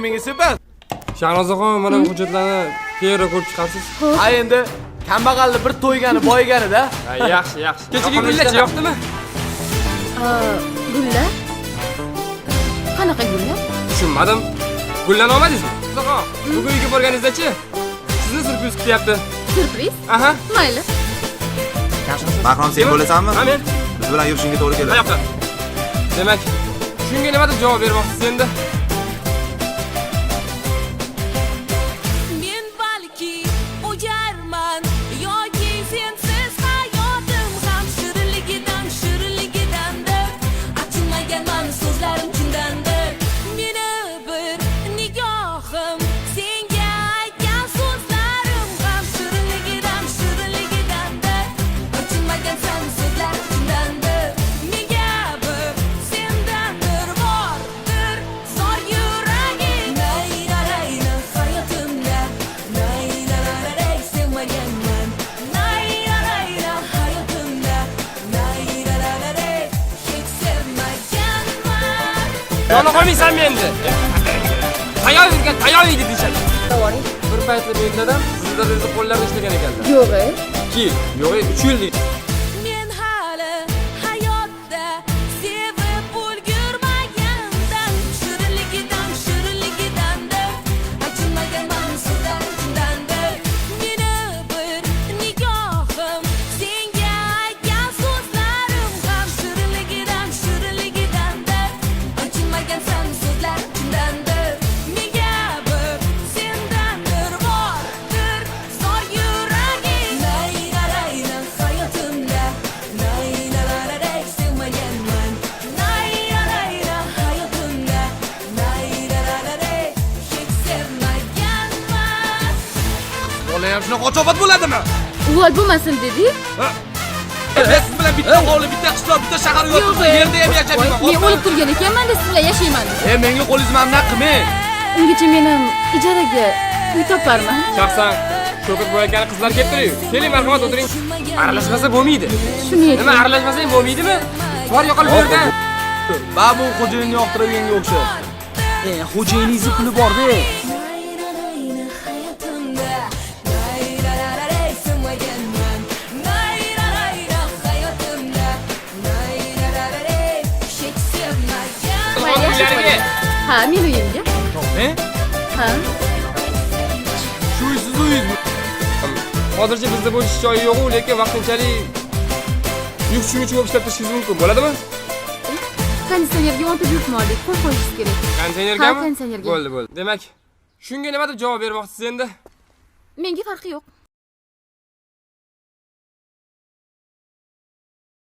Menga sepas. Shahnozaxon, mana bu hujjatlarni tezroq ko'rib chiqasiz. Ha endi kambag'alni bir to'ygani, boyigani-da. Yaxshi, yaxshi. Kechagi gullar yoqdimi? Gullar? Qanaqa gullar? Tushunmadim. Gullarni olmadingizmi? Shahnozaxon, bugun uyga borganingizda-chi? Sizni syurpriz kutyapti. Syurpriz? Aha. Mayli. Mahrom sen bo'lasanmi? Ha men. Biz bilan yurishingga to'g'ri keladi. Qayoqqa? Demak, shunga nima deb javob bermoqchisiz endi? Men balki o'jarman yoki sensiz hayotim ham shirinligidandir. Achinmaganman so'zlarim chindandir. Meni bir nigohim senga aytgan so'zlarim ham shirinligidandir. Achinmagansan so'zlarim chindandir. Menga bir sendandir bordir zor yuragim. Nayrarayna hayotimda nayrararay sevmaganman. Nayrarayna hayotimda nayrararay hech sevmaganman. Yona qolmaysanmi endi? Tayoq yurgan tayoq yeydi deyishadi. Bir paytlar men dadam sizda o'zi qo'llarni ishlagan ekan. Yo'q. 2 yil, yo'q 3 yil deydi. Men hali hayotda sevib ulgurmagandan shirinligidandir. Achinmaganman so'zlarim chindandir. Meni bir nigohim senga aytgan so'zlarim ham shirinligidandir. Achinmagansan so'zlarim chindandir. Menga bir sendandir bordir zor yuragim. Nayrarayna hayotimda nayrararay sevmaganman. Nayrarayna hayotimda nayrararay hech sevmaganman. Bola ham shunaqa ochobat bo'ladimi? Voy bo'lmasin dedi. Siz bilan bitta hovli, bitta qishloq, bitta shahar yotibsiz, yerda ham yashayman. Men o'lib turgan ekanman da siz bilan yashayman. Menga qo'lingizni mamnun qilmang. Ungacha men ham ijaraga uy toparman. Shaxsan Sho'kit bo'layotgan qizlar kelib turib, keling marhamat o'tiring. Aralashmasa bo'lmaydi. Shuni Nima aralashmasang bo'lmaydimi? Bor yo'qolib bu yerda. Bu xo'jayinni yoqtirganga o'xshaydi. Xo'jayiningizni puli bor-da. Nayrarayna hayotimda nayrararay sevmaganman. Nayrarayna hayotimda nayrararay hech sevmaganman. Uylarga. Ha, men uyimga. Ha. Shu siz uyingiz. Hozircha bizda bu ish joyi yo'q, lekin vaqtinchalik yuk tushuvchi bo'lib ishlab turishingiz mumkin. Bo'ladimi? Konditsionerga o'ntib yurtmoqlik, qo'l qo'yish kerak. Konditsionergami? Ha, konditsionerga. Bo'ldi. Demak, shunga nima deb javob bermoqchisiz endi? Menga farqi yo'q.